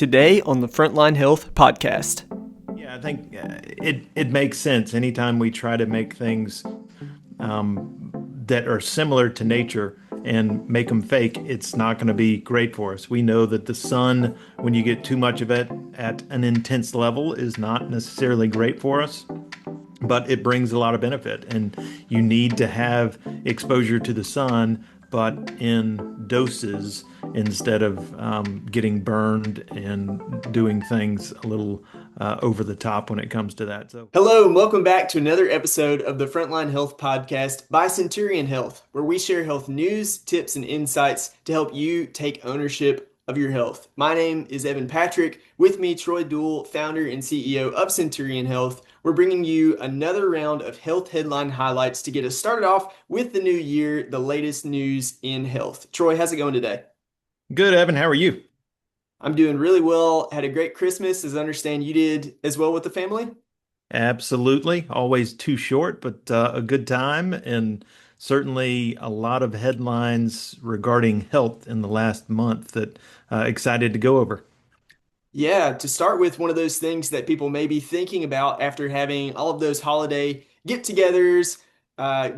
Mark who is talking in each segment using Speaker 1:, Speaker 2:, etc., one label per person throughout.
Speaker 1: Today on the Frontline Health podcast.
Speaker 2: Yeah, I think it makes sense. Anytime we try to make things that are similar to nature and make them fake, it's not going to be great for us. We know that the sun, when you get too much of it at an intense level, is not necessarily great for us, but it brings a lot of benefit. And you need to have exposure to the sun, but in doses instead of getting burned and doing things a little over the top when it comes to that. So,
Speaker 1: Hello, and welcome back to another episode of the Frontline Health podcast by Centurion Health, where we share health news, tips, and insights to help you take ownership of your health. My name is Evan Patrick. With me, Troy Duell, founder and CEO of Centurion Health. We're bringing you another round of health headline highlights to get us started off with the new year, the latest news in health. Troy, how's it going today?
Speaker 2: good, Evan. How are you?
Speaker 1: I'm doing really well. Had a great Christmas, as I understand you did as well with the family.
Speaker 2: Absolutely. Always too short, but a good time, and certainly a lot of headlines regarding health in the last month that excited to go over.
Speaker 1: Yeah, to start with, one of those things that people may be thinking about after having all of those holiday get-togethers,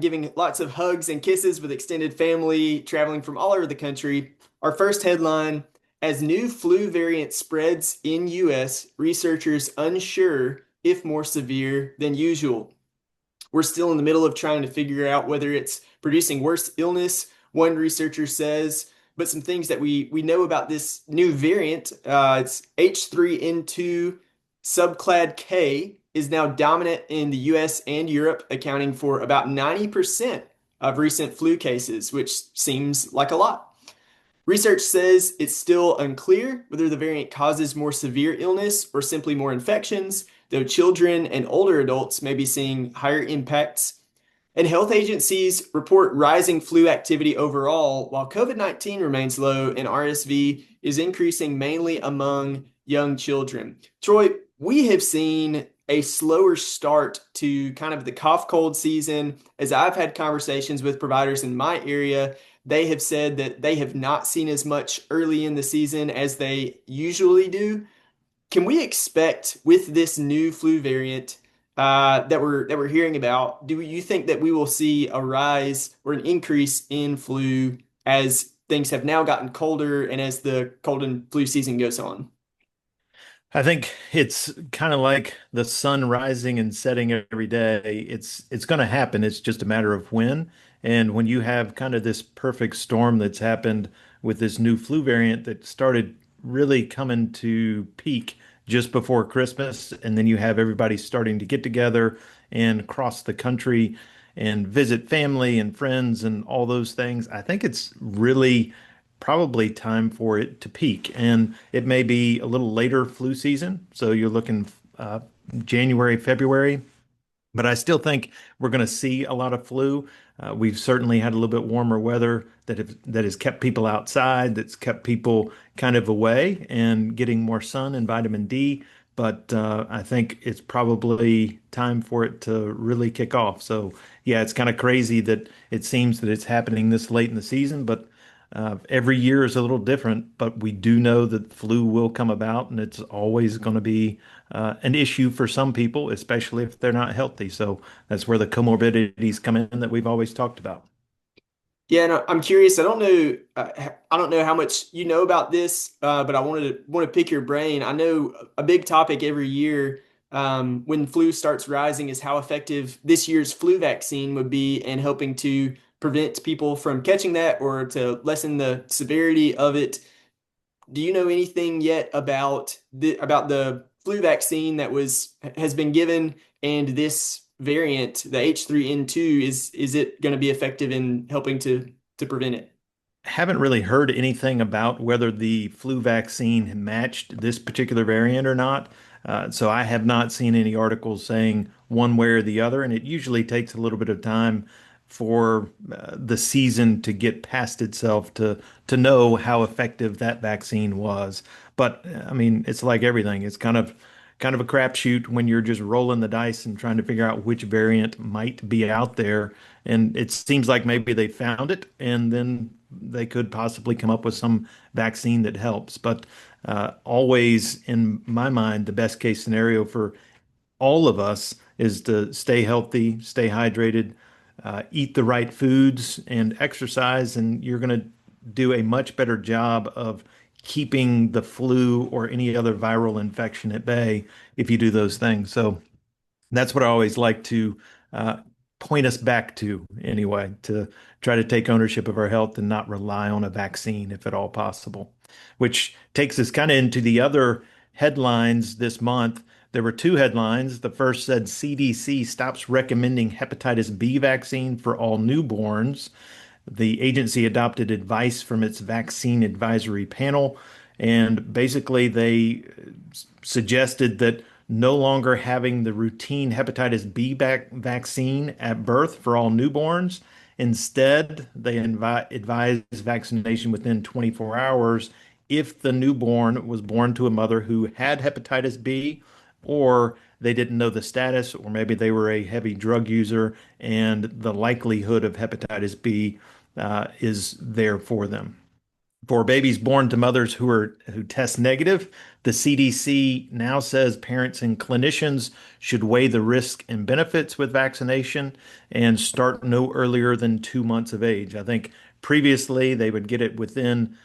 Speaker 1: giving lots of hugs and kisses with extended family, traveling from all over the country. Our first headline, as new flu variant spreads in US, researchers unsure if more severe than usual. We're still in the middle of trying to figure out whether it's producing worse illness, one researcher says. But some things that we know about this new variant, it's H3N2 subclade K is now dominant in the US and Europe, accounting for about 90% of recent flu cases, which seems like a lot. Research says it's still unclear whether the variant causes more severe illness or simply more infections, though children and older adults may be seeing higher impacts. And health agencies report rising flu activity overall, while COVID-19 remains low and RSV is increasing mainly among young children. Troy, we have seen a slower start to kind of the cough cold season. As I've had conversations with providers in my area, they have said that they have not seen as much early in the season as they usually do. Can we expect with this new flu variant that we're hearing about, do you think that we will see a rise or an increase in flu as things have now gotten colder and as the cold and flu season goes on?
Speaker 2: I think it's kind of like the sun rising and setting every day. It's going to happen. It's just a matter of when. And when you have kind of this perfect storm that's happened with this new flu variant that started really coming to peak just before Christmas, and then you have everybody starting to get together and cross the country and visit family and friends and all those things, I think it's really probably time for it to peak. And it may be a little later flu season. So you're looking uh, January, February. But I still think we're going to see a lot of flu. We've certainly had a little bit warmer weather that has kept people outside, that's kept people kind of away and getting more sun and vitamin D. But I think it's probably time for it to really kick off. So yeah, it's kind of crazy that it seems that it's happening this late in the season, but every year is a little different, but we do know that flu will come about, and it's always going to be an issue for some people, especially if they're not healthy. So that's where the comorbidities come in that we've always talked about.
Speaker 1: Yeah, no, I'm curious. I don't know how much you know about this, but I want to pick your brain. I know a big topic every year when flu starts rising is how effective this year's flu vaccine would be in helping to prevent people from catching that or to lessen the severity of it. Do you know anything yet about the flu vaccine that was has been given and this variant, the H3N2, is it going to be effective in helping to prevent it?
Speaker 2: Haven't really heard anything about whether the flu vaccine matched this particular variant or not. So I have not seen any articles saying one way or the other, and it usually takes a little bit of time for the season to get past itself to know how effective that vaccine was. But I mean, it's like everything. It's kind of a crapshoot when you're just rolling the dice and trying to figure out which variant might be out there. And it seems like maybe they found it, and then they could possibly come up with some vaccine that helps. But Always, in my mind, the best case scenario for all of us is to stay healthy, stay hydrated, eat the right foods, and exercise, and you're going to do a much better job of keeping the flu or any other viral infection at bay if you do those things. So that's what I always like to uh, point us back to anyway, to try to take ownership of our health and not rely on a vaccine if at all possible. Which takes us kind of into the other headlines this month. There were two headlines. The first said CDC stops recommending hepatitis B vaccine for all newborns. The agency adopted advice from its vaccine advisory panel, and basically they suggested that no longer having the routine hepatitis B vaccine at birth for all newborns. Instead, they advise vaccination within 24 hours if the newborn was born to a mother who had hepatitis B, or they didn't know the status, or maybe they were a heavy drug user and the likelihood of hepatitis B is there for them. For babies born to mothers who test negative, the CDC now says parents and clinicians should weigh the risk and benefits with vaccination and start no earlier than 2 months of age. I think previously they would get it within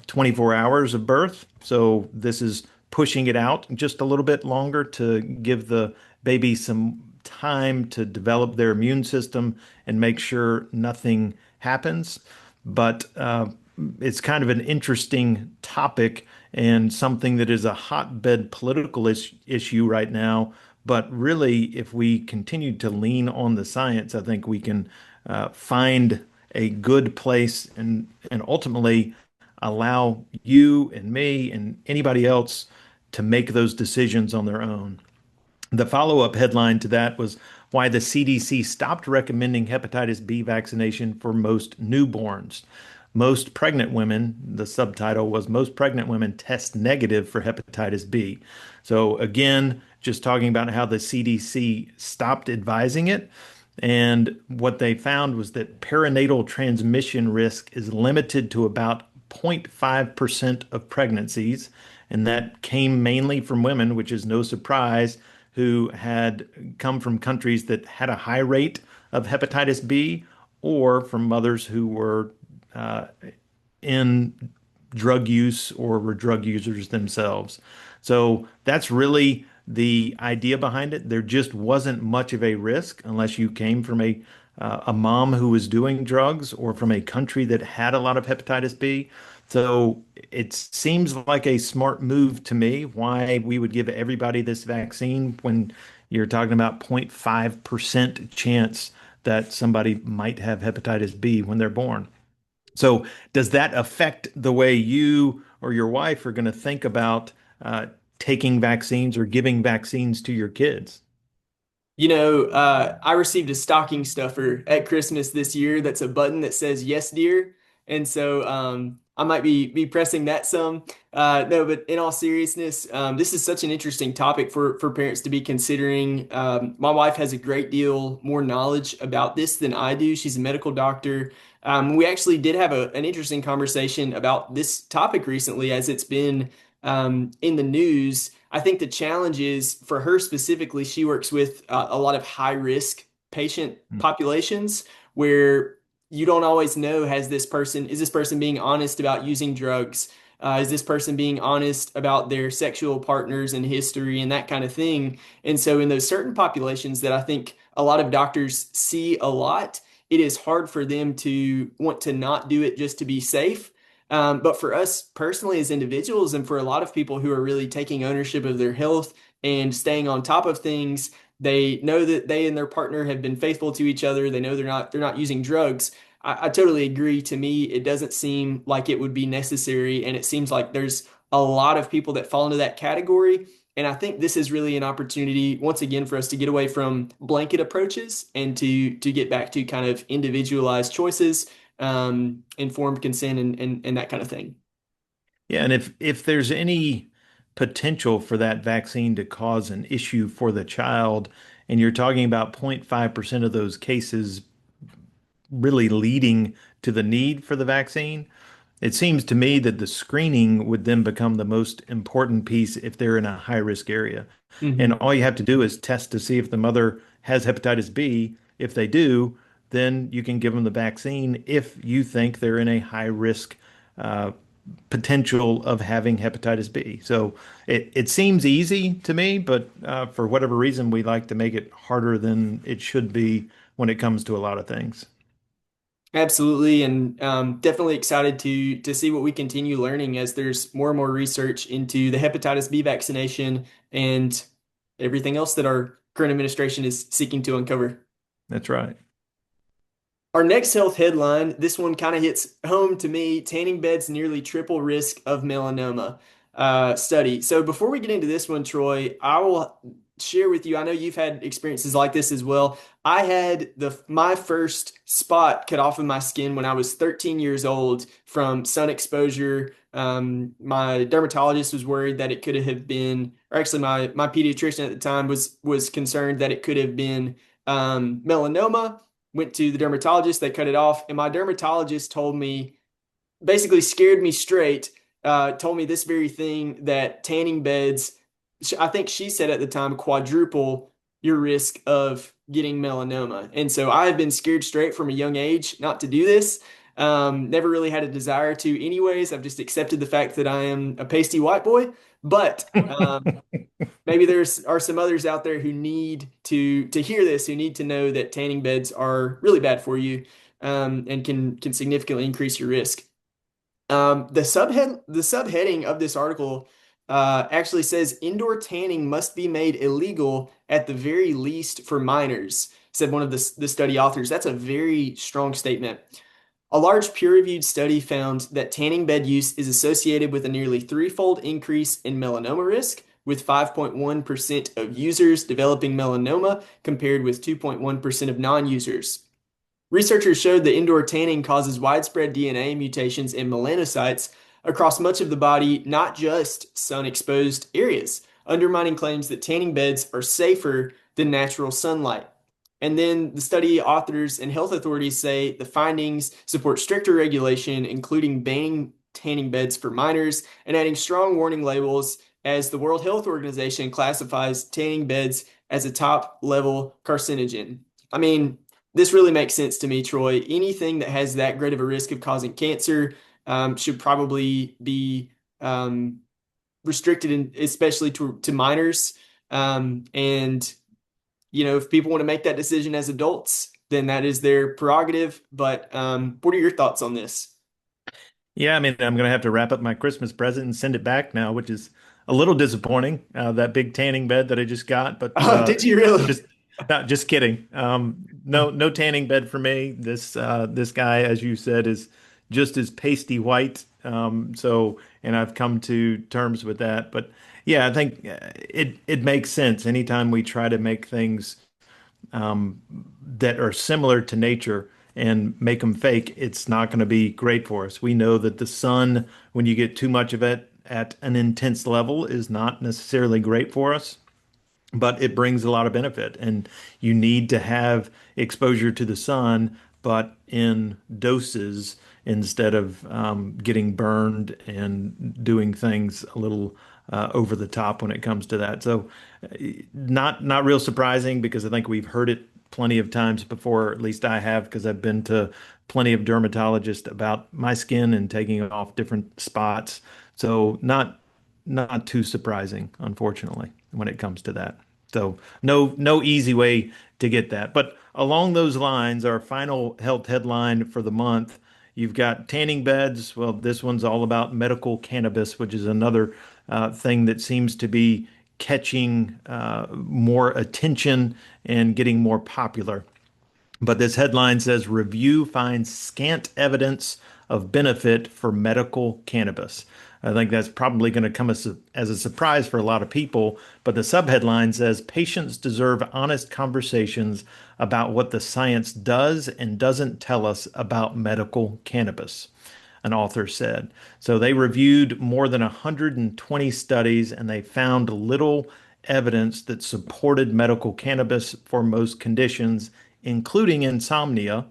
Speaker 2: 24 hours of birth. So this is pushing it out just a little bit longer to give the baby some time to develop their immune system and make sure nothing happens. But it's kind of an interesting topic and something that is a hotbed political issue right now. But really, if we continue to lean on the science, I think we can find a good place and ultimately allow you and me and anybody else to make those decisions on their own. The follow-up headline to that was why the CDC stopped recommending hepatitis B vaccination for most newborns. Most pregnant women, the subtitle was most pregnant women test negative for hepatitis B. So again, just talking about how the CDC stopped advising it. And what they found was that perinatal transmission risk is limited to about 0.5% of pregnancies. And that came mainly from women, which is no surprise, who had come from countries that had a high rate of hepatitis B or from mothers who were uh, in drug use or were drug users themselves. So that's really the idea behind it. There just wasn't much of a risk unless you came from a mom who was doing drugs or from a country that had a lot of hepatitis B. So it seems like a smart move to me why we would give everybody this vaccine when you're talking about 0.5% chance that somebody might have hepatitis B when they're born. So, does that affect the way you or your wife are going to think about taking vaccines or giving vaccines to your kids?
Speaker 1: I received a stocking stuffer at Christmas this year that's a button that says "Yes, dear," and so I might be pressing that some. No, but in all seriousness, this is such an interesting topic for parents to be considering. My wife has a great deal more knowledge about this than I do. She's a medical doctor. We actually did have an interesting conversation about this topic recently, as it's been in the news. I think the challenge is for her specifically, she works with a lot of high risk patient populations where you don't always know, is this person being honest about using drugs? Is this person being honest about their sexual partners and history and that kind of thing? And so in those certain populations that I think a lot of doctors see a lot, it is hard for them to want to not do it just to be safe. But for us personally as individuals, and for a lot of people who are really taking ownership of their health and staying on top of things, they know that they and their partner have been faithful to each other. They know they're not using drugs. I totally agree. To me, it doesn't seem like it would be necessary, and it seems like there's a lot of people that fall into that category. And I think this is really an opportunity once again for us to get away from blanket approaches and to get back to kind of individualized choices, informed consent, and that kind of thing.
Speaker 2: Yeah, and if there's any potential for that vaccine to cause an issue for the child, and you're talking about 0.5% of those cases really leading to the need for the vaccine, It seems to me that the screening would then become the most important piece if they're in a high risk area. And
Speaker 1: Hmm.
Speaker 2: all you have to do is test to see if the mother has hepatitis B. If they do, then you can give them the vaccine if you think they're in a high risk uh, potential of having hepatitis B. So it seems easy to me, but for whatever reason, we like to make it harder than it should be when it comes to a lot of things.
Speaker 1: Absolutely, and definitely excited to see what we continue learning as there's more and more research into the hepatitis B vaccination and everything else that our current administration is seeking to uncover.
Speaker 2: That's right.
Speaker 1: Our next health headline, this one kind of hits home to me. Tanning beds nearly triple risk of melanoma study. So before we get into this one, Troy, I will share with you. I know you've had experiences like this as well. I had my first spot cut off of my skin when I was 13 years old from sun exposure. My dermatologist was worried that it could have been, or actually my pediatrician at the time was concerned that it could have been melanoma. Went to the dermatologist, they cut it off, and my dermatologist told me, basically scared me straight, told me this very thing that tanning beds, I think she said at the time, quadruple your risk of getting melanoma. And so I have been scared straight from a young age not to do this. Never really had a desire to, anyways. I've just accepted the fact that I am a pasty white boy. But maybe there's are some others out there who need to hear this, who need to know that tanning beds are really bad for you, and can significantly increase your risk. The subheading of this article actually says indoor tanning must be made illegal at the very least for minors, said one of the study authors. That's a very strong statement. A large peer-reviewed study found that tanning bed use is associated with a nearly threefold increase in melanoma risk, with 5.1% of users developing melanoma compared with 2.1% of non-users. Researchers showed that indoor tanning causes widespread DNA mutations in melanocytes across much of the body, not just sun-exposed areas, undermining claims that tanning beds are safer than natural sunlight. And then the study authors and health authorities say the findings support stricter regulation, including banning tanning beds for minors and adding strong warning labels as the World Health Organization classifies tanning beds as a top level carcinogen. I mean, this really makes sense to me, Troy. Anything that has that great of a risk of causing cancer should probably be restricted, especially to minors. And if people want to make that decision as adults, then that is their prerogative. But what are your thoughts on this?
Speaker 2: Yeah, I mean, I'm gonna have to wrap up my Christmas present and send it back now, which is a little disappointing. That big tanning bed that I just got, but
Speaker 1: Oh, did you really?
Speaker 2: just not just kidding. No tanning bed for me. This guy, as you said, is just as pasty white. And I've come to terms with that. But yeah, I think it makes sense. Anytime we try to make things um, that are similar to nature and make them fake, it's not going to be great for us. We know that the sun, when you get too much of it at an intense level, is not necessarily great for us, but it brings a lot of benefit. And you need to have exposure to the sun, but in doses instead of getting burned and doing things a little over the top when it comes to that. So, not real surprising because I think we've heard it plenty of times before. At least I have, because I've been to plenty of dermatologists about my skin and taking off different spots. So not too surprising, unfortunately, when it comes to that. So no easy way to get that. But along those lines, our final health headline for the month, you've got tanning beds. Well, this one's all about medical cannabis, which is another thing that seems to be catching more attention and getting more popular. But this headline says review finds scant evidence of benefit for medical cannabis. I think that's probably going to come as a surprise for a lot of people. But the subheadline says patients deserve honest conversations about what the science does and doesn't tell us about medical cannabis, an author said. So they reviewed more than 120 studies and they found little evidence that supported medical cannabis for most conditions, including insomnia,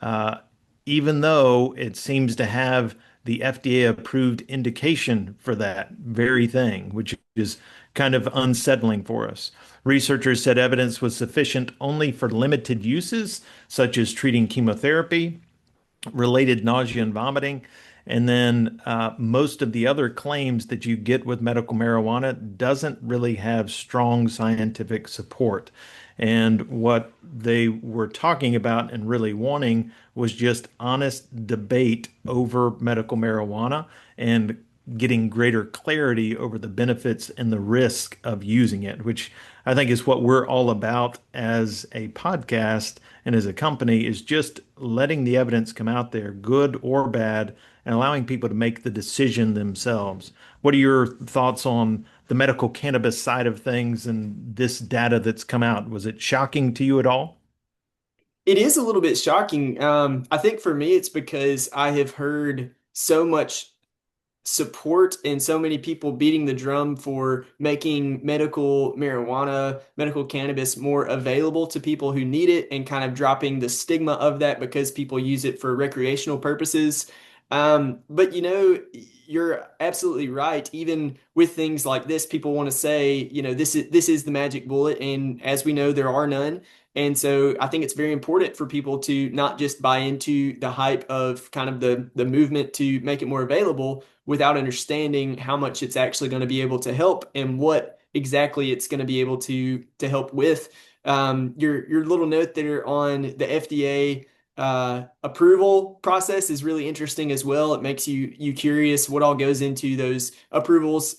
Speaker 2: uh, even though it seems to have the FDA approved indication for that very thing, which is kind of unsettling for us. Researchers said evidence was sufficient only for limited uses, such as treating chemotherapy, related nausea and vomiting. And then most of the other claims that you get with medical marijuana doesn't really have strong scientific support. And what they were talking about and really wanting was just honest debate over medical marijuana and getting greater clarity over the benefits and the risk of using it, which I think is what we're all about as a podcast and as a company, is just letting the evidence come out there, good or bad, and allowing people to make the decision themselves. What are your thoughts on the medical cannabis side of things and this data that's come out? Was it shocking to you at all?
Speaker 1: It is a little bit shocking. I think for me, it's because I have heard so much support and so many people beating the drum for making medical marijuana, medical cannabis more available to people who need it and kind of dropping the stigma of that because people use it for recreational purposes. But you're absolutely right. Even with things like this, people want to say, this is the magic bullet, and as we know, there are none. And so I think it's very important for people to not just buy into the hype of kind of the movement to make it more available without understanding how much it's actually going to be able to help and what exactly it's going to be able to help with. Your little note there on the FDA approval process is really interesting as well. It makes you curious what all goes into those approvals,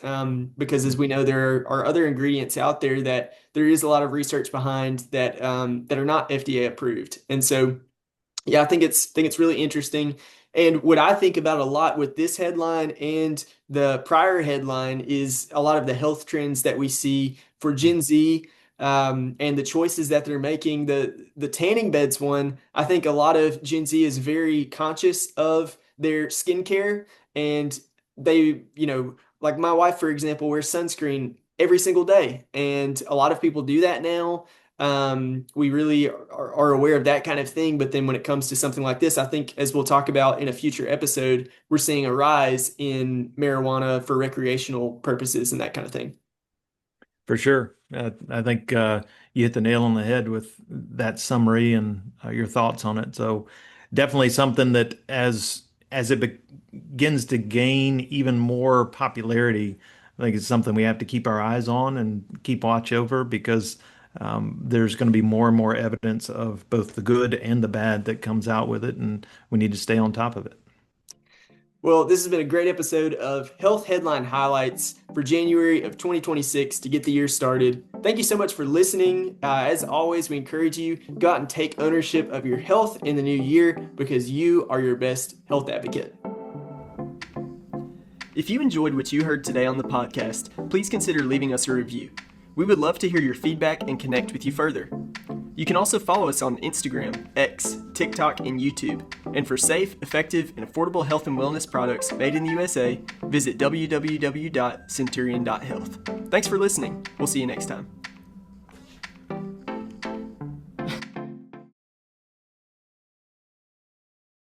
Speaker 1: because as we know, there are other ingredients out there that there is a lot of research behind that are not FDA approved. And so, yeah, I think it's really interesting. And what I think about a lot with this headline and the prior headline is a lot of the health trends that we see for Gen Z, and the choices that they're making. The tanning beds one, I think a lot of Gen Z is very conscious of their skincare, and they, like my wife, for example, wears sunscreen every single day, and a lot of people do that now. We really are aware of that kind of thing. But then when it comes to something like this, I think, as we'll talk about in a future episode, we're seeing a rise in marijuana for recreational purposes and that kind of thing.
Speaker 2: For sure. I think you hit the nail on the head with that summary and your thoughts on it. So definitely something that as it begins to gain even more popularity, I think it's something we have to keep our eyes on and keep watch over, because there's going to be more and more evidence of both the good and the bad that comes out with it, and we need to stay on top of it.
Speaker 1: Well, this has been a great episode of Health Headline Highlights for January of 2026 to get the year started. Thank you so much for listening. As always, we encourage you go out and take ownership of your health in the new year, because you are your best health advocate. If you enjoyed what you heard today on the podcast, please consider leaving us a review. We would love to hear your feedback and connect with you further. You can also follow us on Instagram, X, TikTok, and YouTube. And for safe, effective, and affordable health and wellness products made in the USA, visit www.centurion.health. Thanks for listening. We'll see you next time.